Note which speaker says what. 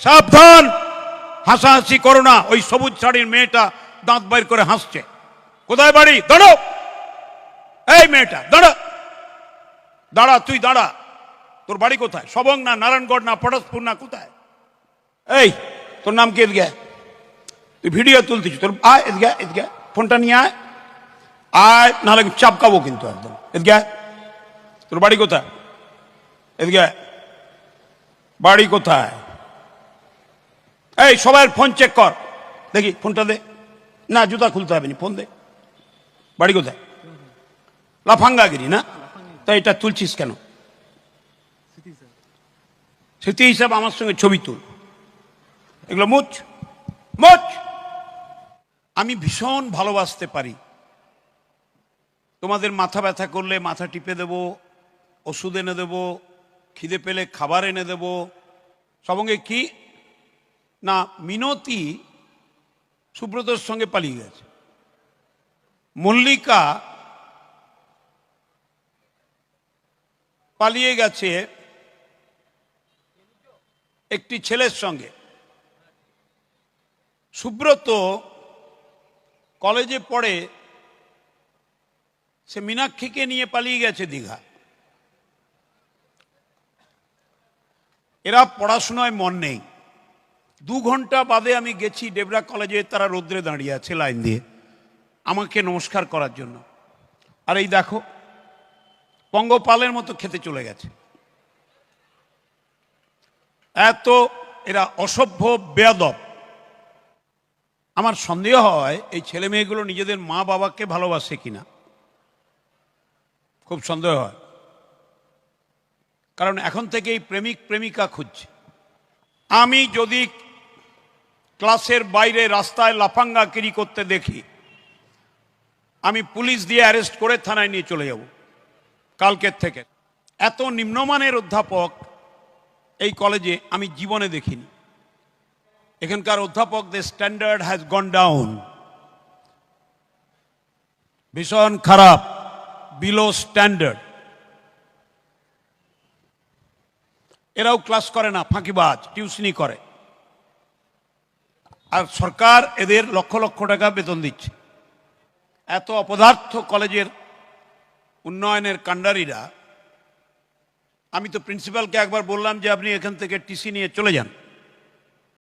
Speaker 1: সাবধান, হাসাহাসি করো না। ওই সবুজ শাড়ির মেয়েটা দাঁত বাইর করে হাসছে। কোথায় বাড়ি? দাঁড়ো, এই মেয়েটা দাঁড়া, দাঁড়া, তুই দাঁড়া। তোর বাড়ি কোথায়? সবং না নারায়ণগড় না পটাশপুর না কোথায়? এই তোর নাম কি? এদিকে তুই ভিডিও তুলতিস, তোর আয় এদিকে, এদিকে ফোনটা নিয়ে আয়, আয় নাহলে চাপকাবো কিন্তু একদম। এদিকে তোর বাড়ি কোথায়? এদিকে বাড়ি কোথায়? এই সবাই ফোন চেক কর দেখি, ফোনটা দে। না জুতা খুলতে হবে না, ফোন দে। বাড়ি কোথায়? লাফাঙ্গাগিরি না? তাই এটা তুলছিস কেন? স্মৃতি হিসাব আমার সঙ্গে ছবি তুল, এগুলো মুচ মুচ। আমি ভীষণ ভালোবাসতে পারি। তোমাদের মাথা ব্যথা করলে মাথা টিপে দেব, ওষুধ এনে দেব, খিদে পেলে খাবার এনে দেব। সঙ্গে কি না, মিনতি সুব্রতর সঙ্গে পালিয়ে গেছে, মল্লিকা পালিয়ে গেছে একটি ছেলের সঙ্গে। সুব্রত কলেজে পড়ে, সে মীনাক্ষীকে নিয়ে পালিয়ে গেছে দীঘা। এরা পড়াশোনায় মন নেই। 2 ঘন্টা বাদে আমি গেছি ডেবরা কলেজে, তারা রোদ্রে দাঁড়িয়ে আছে লাইন দিয়ে আমাকে নমস্কার করার জন্য। আর এই দেখো পঙ্গপালের মতো খেতে চলে গেছে। এত এরা অসভ্য, বেয়াদব। আমার সন্দেহ হয় এই ছেলে মেয়েগুলো নিজেদের মা বাবাকে ভালোবাসে কিনা, খুব সন্দেহ হয়। কারণ এখন থেকেই প্রেমিক প্রেমিকা খুঁজছে। আমি যদি ক্লাসের বাইরে রাস্তায় লাফাঙ্গাগিরি করতে দেখি, আমি পুলিশ দিয়ে অ্যারেস্ট করে থানায় নিয়ে চলে যাব কালকের থেকে। এত নিম্নমানের অধ্যাপক এই কলেজে আমি জীবনে দেখিনি। এখানকার অধ্যাপকদের স্ট্যান্ডার্ড হ্যাজ গন ডাউন, ভীষণ খারাপ, বিলো স্ট্যান্ডার্ড। এরাও ক্লাস করে না, ফাঁকিবাজ, টিউশনি করে। আর সরকার এদের লক্ষ লক্ষ টাকা বেতন দিচ্ছে। এত অপদার্থ কলেজের উন্নয়নের কাণ্ডারীরা। আমি তো প্রিন্সিপালকে একবার বললাম যে আপনি এখান থেকে টিসি নিয়ে চলে যান।